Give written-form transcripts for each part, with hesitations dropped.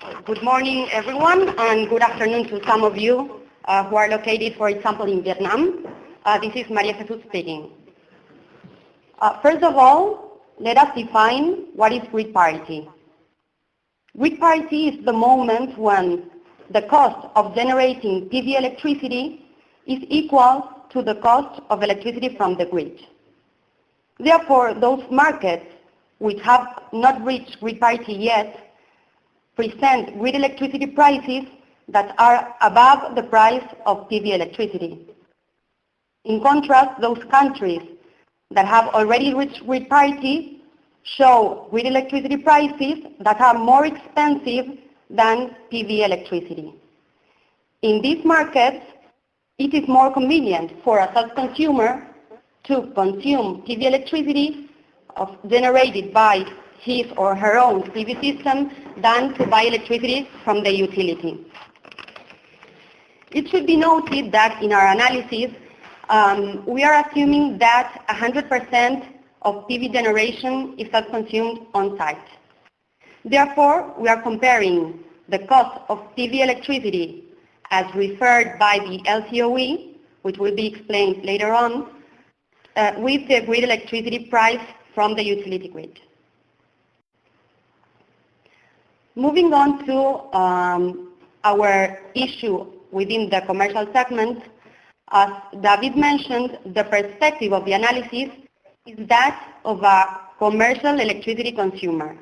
Good morning, everyone, and good afternoon to some of you who are located, for example, in Vietnam. This is Maria Jesus speaking. First of all, let us define what is grid parity. Grid parity is the moment when the cost of generating PV electricity is equal to the cost of electricity from the grid. Therefore, those markets which have not reached grid parity yet present grid electricity prices that are above the price of PV electricity. In contrast, those countries that have already reached grid parity show grid electricity prices that are more expensive than PV electricity. In these markets, it is more convenient for a self-consumer to consume PV electricity generated by his or her own PV system than to buy electricity from the utility. It should be noted that in our analysis, we are assuming that 100% of PV generation is self-consumed on-site. Therefore, we are comparing the cost of PV electricity as referred by the LCOE, which will be explained later on, with the grid electricity price from the utility grid. Moving on to our issue within the commercial segment, as David mentioned, the perspective of the analysis is that of a commercial electricity consumer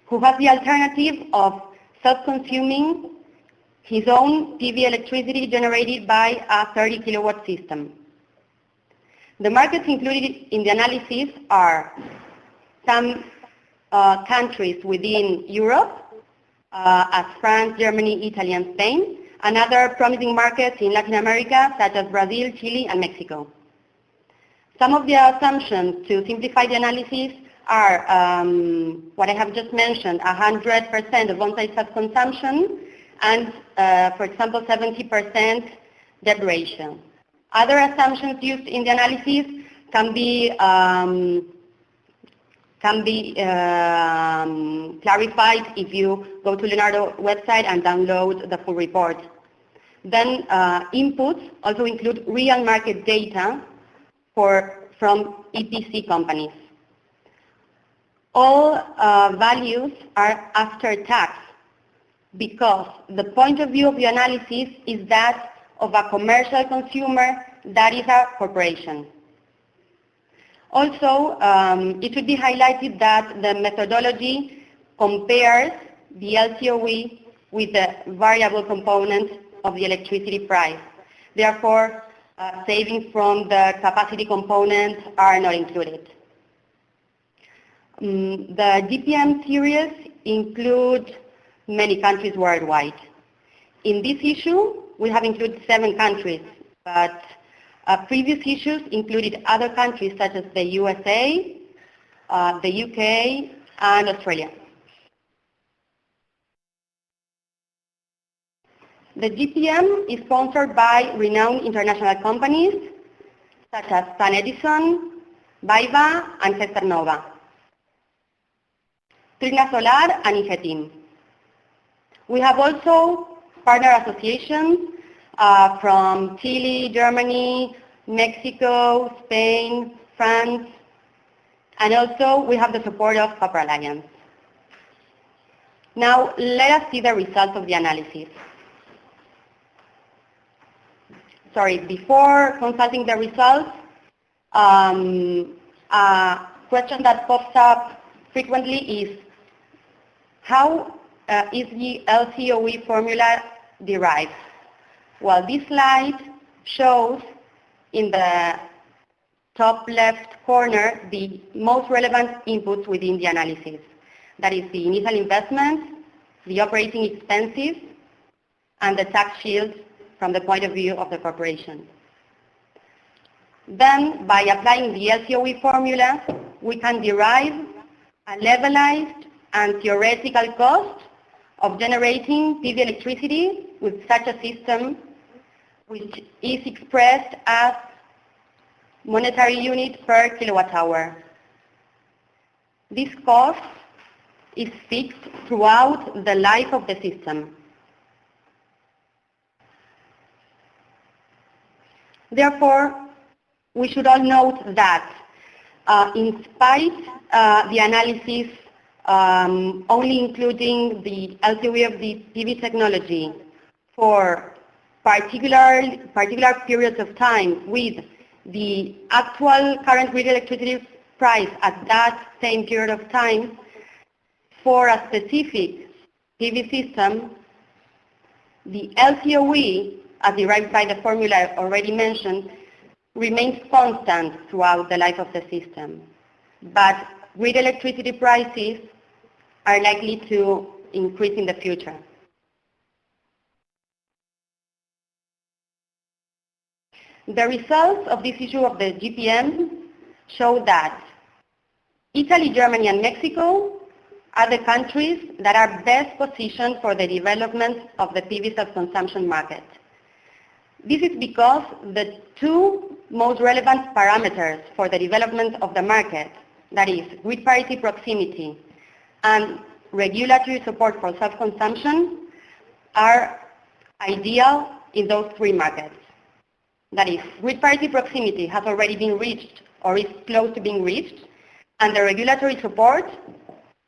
who has the alternative of self-consuming his own PV electricity generated by a 30 kilowatt system. The markets included in the analysis are some countries within Europe, as France, Germany, Italy, and Spain, and other promising markets in Latin America, such as Brazil, Chile, and Mexico. Some of the assumptions to simplify the analysis are what I have just mentioned, 100% of on-site self-consumption, and, for example, 70% debt ratio. Other assumptions used in the analysis can be clarified if you go to Leonardo website and download the full report. Then inputs also include real market data from EPC companies. All values are after tax because the point of view of the analysis is that of a commercial consumer that is a corporation. Also, it should be highlighted that the methodology compares the LCOE with the variable component of the electricity price. Therefore, savings from the capacity component are not included. The GPM series includes many countries worldwide. In this issue, we have included 7 countries, but previous issues included other countries such as the USA, the UK, and Australia. The GPM is sponsored by renowned international companies such as Sun Edison, Viva, and Cesternova, Trina Solar, and Ingetim. We have also partner associations from Chile, Germany, Mexico, Spain, France, and also we have the support of Copper Alliance. Now let us see the results of the analysis. Sorry, before consulting the results, a question that pops up frequently is how is the LCOE formula derived? Well, this slide shows in the top left corner the most relevant inputs within the analysis. That is the initial investment, the operating expenses, and the tax shield from the point of view of the corporation. Then, by applying the LCOE formula, we can derive a levelized and theoretical cost of generating PV electricity with such a system, which is expressed as monetary unit per kilowatt hour. This cost is fixed throughout the life of the system. Therefore, we should all note that in spite the analysis only including the LCOE of the PV technology for particular periods of time with the actual current grid electricity price at that same period of time, for a specific PV system, the LCOE, as derived by the formula already mentioned, remains constant throughout the life of the system. But grid electricity prices are likely to increase in the future. The results of this issue of the GPM show that Italy, Germany, and Mexico are the countries that are best positioned for the development of the PV self-consumption market. This is because the two most relevant parameters for the development of the market, that is, grid parity proximity and regulatory support for self-consumption, are ideal in those three markets. That is, grid parity proximity has already been reached or is close to being reached, and the regulatory support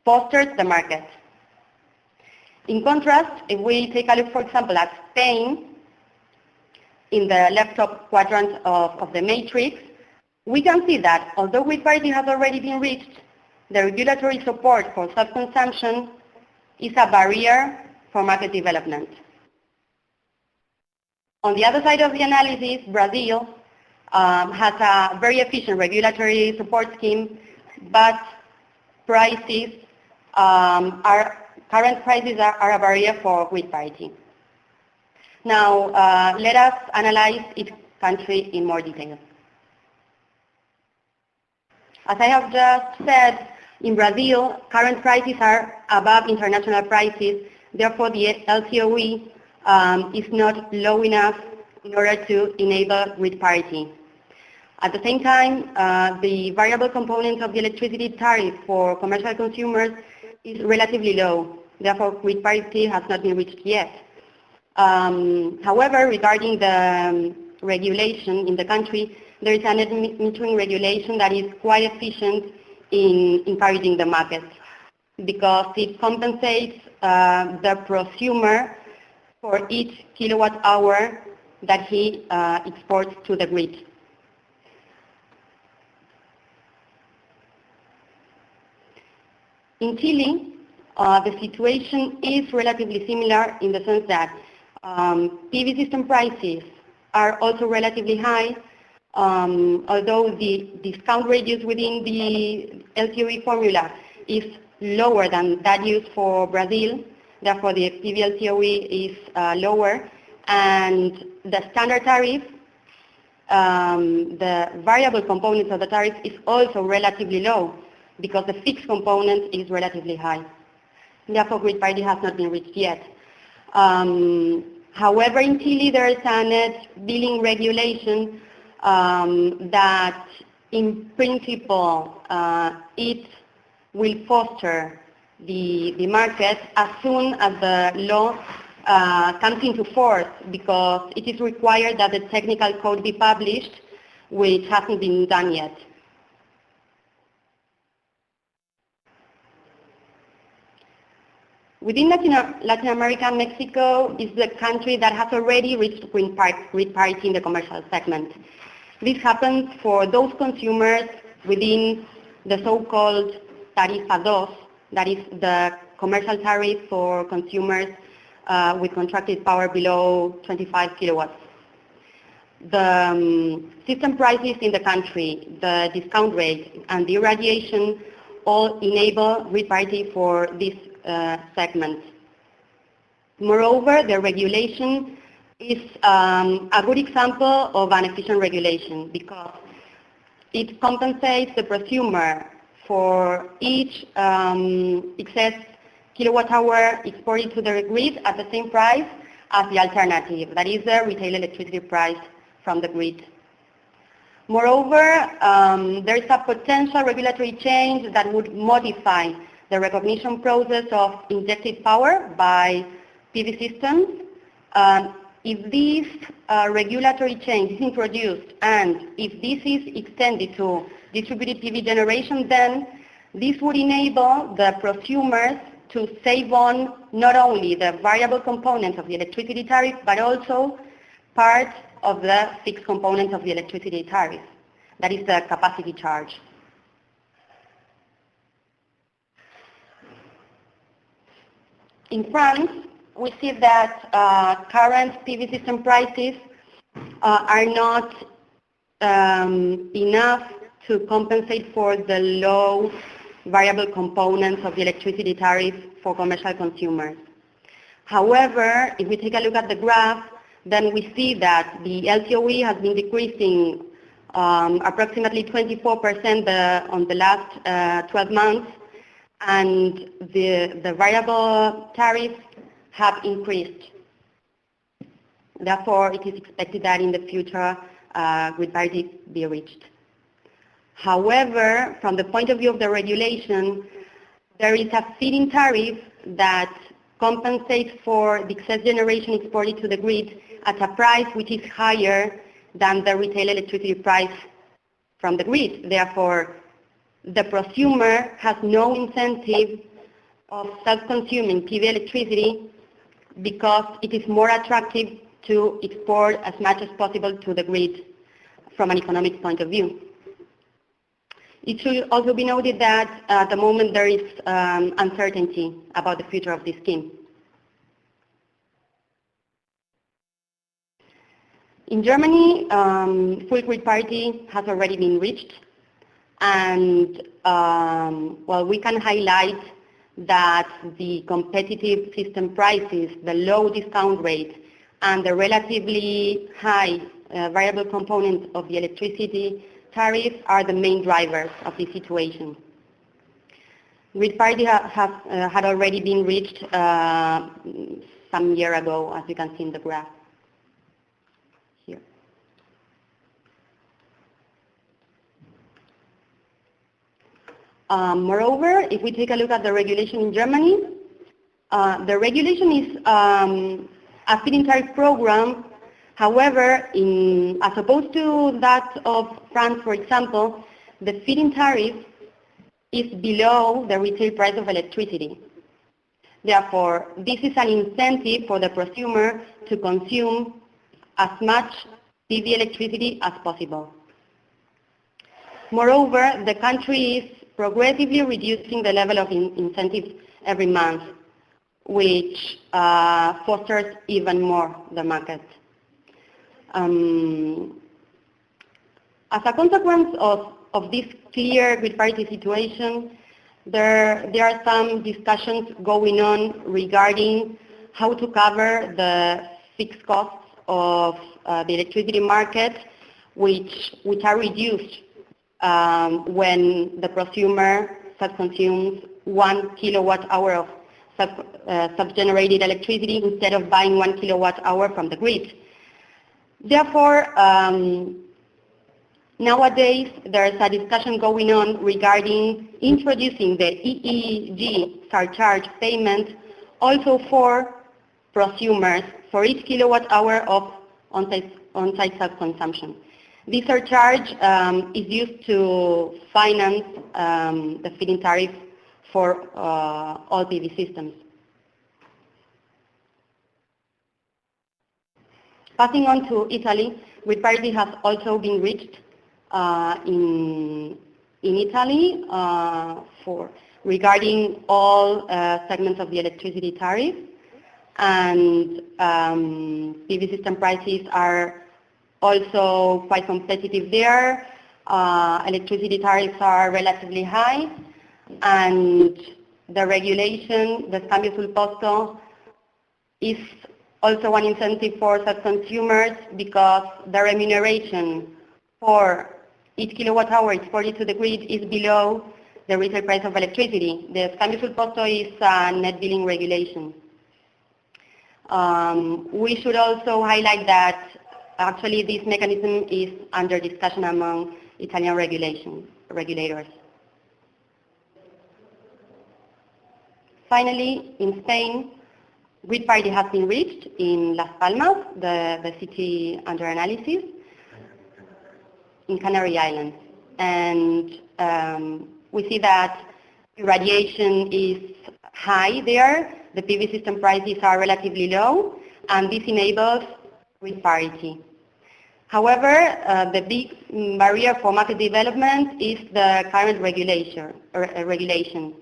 fosters the market. In contrast, if we take a look, for example, at Spain, in the left top quadrant of the matrix, we can see that although grid parity has already been reached, the regulatory support for self-consumption is a barrier for market development. On the other side of the analysis, Brazil has a very efficient regulatory support scheme, but prices current prices are a barrier for grid parity. Now, let us analyze each country in more detail. As I have just said, in Brazil, current prices are above international prices. Therefore, the LCOE is not low enough in order to enable grid parity. At the same time, the variable component of the electricity tariff for commercial consumers is relatively low. Therefore, grid parity has not been reached yet. However, regarding the regulation in the country, there is a net metering regulation that is quite efficient in encouraging the market because it compensates the prosumer for each kilowatt hour that he exports to the grid. In Chile, the situation is relatively similar in the sense that PV system prices are also relatively high, although the discount rate used within the LCOE formula is lower than that used for Brazil. Therefore, the PV LCOE is lower, and the standard tariff, the variable components of the tariff is also relatively low because the fixed component is relatively high. Therefore, grid parity has not been reached yet. However, in Chile, there is a net billing regulation that, in principle, it will foster the market as soon as the law comes into force, because it is required that the technical code be published, which hasn't been done yet. Within Latin America, Mexico is the country that has already reached grid parity in the commercial segment. This happens for those consumers within the so-called Tarifa 2, that is the commercial tariff for consumers with contracted power below 25 kilowatts. The system prices in the country, the discount rate, and the irradiation all enable grid parity for this segment. Moreover, the regulation is a good example of an efficient regulation because it compensates the prosumer for each excess kilowatt hour exported to the grid at the same price as the alternative, that is the retail electricity price from the grid. Moreover, there is a potential regulatory change that would modify the recognition process of injected power by PV systems. If this regulatory change is introduced and if this is extended to distributed PV generation, then this would enable the prosumers to save on not only the variable components of the electricity tariff, but also part of the fixed component of the electricity tariff, that is the capacity charge. In France, we see that current PV system prices are not enough to compensate for the low variable components of the electricity tariff for commercial consumers. However, if we take a look at the graph, then we see that the LCOE has been decreasing approximately 24% on the last 12 months, and the variable tariffs have increased. Therefore, it is expected that in the future, grid parity be reached. However, from the point of view of the regulation, there is a feed-in tariff that compensates for the excess generation exported to the grid at a price which is higher than the retail electricity price from the grid. Therefore, the prosumer has no incentive of self-consuming PV electricity because it is more attractive to export as much as possible to the grid from an economic point of view. It should also be noted that at the moment there is uncertainty about the future of this scheme. In Germany, full grid parity has already been reached, and well, we can highlight that the competitive system prices, the low discount rate, and the relatively high variable component of the electricity tariff are the main drivers of this situation. Grid parity had already been reached some year ago, as you can see in the graph here. Moreover, if we take a look at the regulation in Germany, the regulation is a feed-in tariff program. However, as opposed to that of France, for example, the feed-in tariff is below the retail price of electricity. Therefore, this is an incentive for the prosumer to consume as much PV electricity as possible. Moreover, the country is progressively reducing the level of incentives every month, which fosters even more the market. As a consequence of this clear grid parity situation, there are some discussions going on regarding how to cover the fixed costs of the electricity market, which are reduced when the prosumer self-consumes 1 kilowatt hour of self-generated electricity instead of buying 1 kilowatt hour from the grid. Therefore, nowadays there is a discussion going on regarding introducing the EEG surcharge payment also for prosumers for each kilowatt hour of on-site self-consumption. This surcharge is used to finance the feed-in tariff for all PV systems. Passing on to Italy, grid parity has also been reached in Italy regarding all segments of the electricity tariff, and PV system prices are also quite competitive there. Electricity tariffs are relatively high, and the regulation, the cambio sul posto, is also an incentive for such consumers because the remuneration for each kilowatt hour exported to the grid is below the retail price of electricity. The cambio sul posto is a net billing regulation. We should also highlight that actually this mechanism is under discussion among Italian regulators. Finally, in Spain, grid parity has been reached in Las Palmas, the city under analysis, in Canary Islands. And we see that irradiation is high there, the PV system prices are relatively low, and this enables grid parity. However, the big barrier for market development is the current regulation,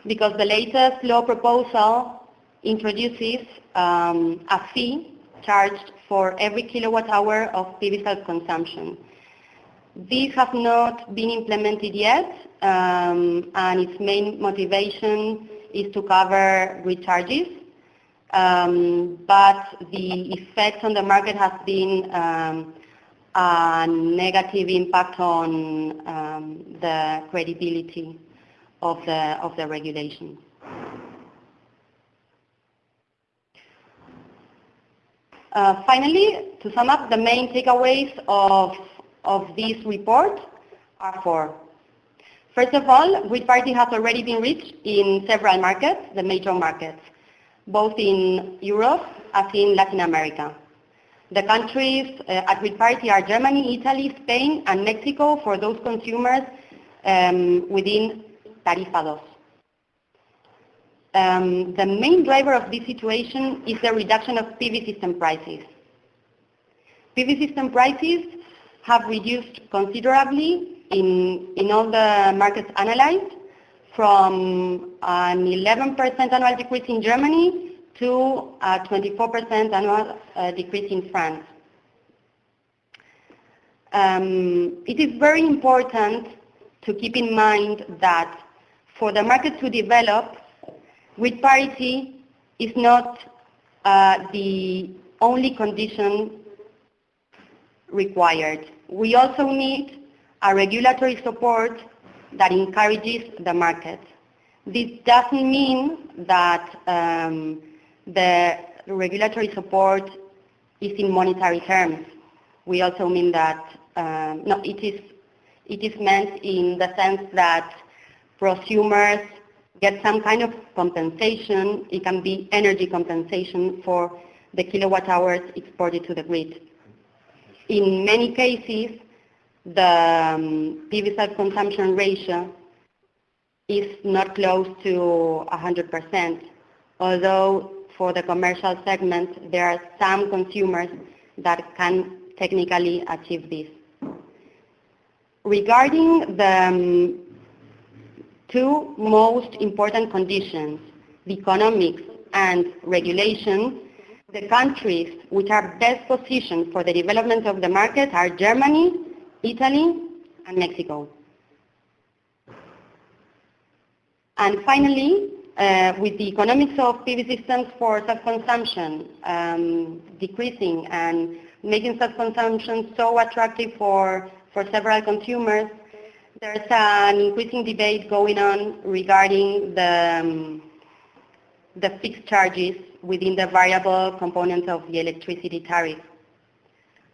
because the latest law proposal introduces a fee charged for every kilowatt hour of PV self-consumption. This has not been implemented yet, and its main motivation is to cover grid charges. But the effect on the market has been a negative impact on the credibility of the regulation. Finally, to sum up, the main takeaways of this report are four. First of all, grid parity has already been reached in several markets, the major markets, both in Europe as in Latin America. The countries at grid parity are Germany, Italy, Spain, and Mexico for those consumers within Tarifa 2. The main driver of this situation is the reduction of PV system prices. PV system prices have reduced considerably in all the markets analyzed, from an 11% annual decrease in Germany to a 24% annual decrease in France. It is very important to keep in mind that for the market to develop, grid parity is not the only condition required. We also need a regulatory support that encourages the market. This doesn't mean that the regulatory support is in monetary terms. We also mean that, no, it is meant in the sense that prosumers get some kind of compensation. It can be energy compensation for the kilowatt hours exported to the grid. In many cases, the PV self-consumption ratio is not close to 100%, although for the commercial segment, there are some consumers that can technically achieve this. Regarding the two most important conditions, the economics and regulation, the countries which are best positioned for the development of the market are Germany, Italy, and Mexico. And finally, with the economics of PV systems for self-consumption decreasing and making self-consumption so attractive for several consumers, there's an increasing debate going on regarding the fixed charges within the variable component of the electricity tariff.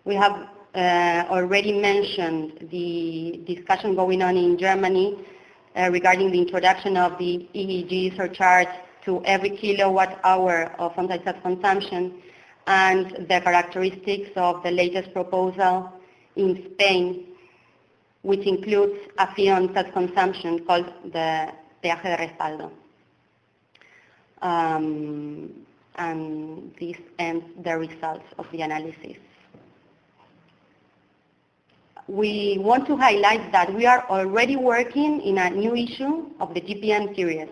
We have already mentioned the discussion going on in Germany regarding the introduction of the EEG surcharge to every kilowatt hour of on-site self-consumption, and the characteristics of the latest proposal in Spain, which includes a fee on self-consumption called the peaje de respaldo. And this ends the results of the analysis. We want to highlight that we are already working in a new issue of the GPM series.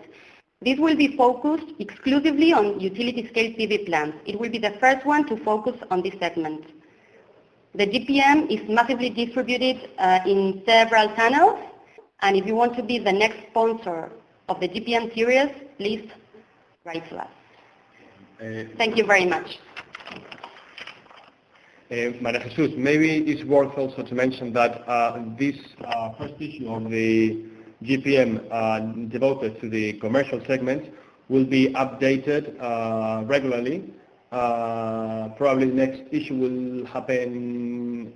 This will be focused exclusively on utility-scale PV plants. It will be the first one to focus on this segment. The GPM is massively distributed in several channels, and if you want to be the next sponsor of the GPM series, please write to us. Thank you very much. Maria Jesus, maybe it's worth also to mention that this first issue of the GPM devoted to the commercial segment will be updated regularly. Probably the next issue will happen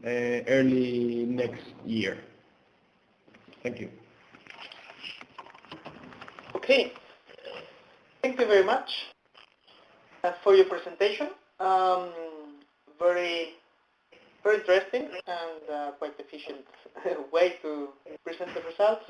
early next year. Thank you. Okay. Thank you very much for your presentation. Very, very interesting and quite efficient way to present the results.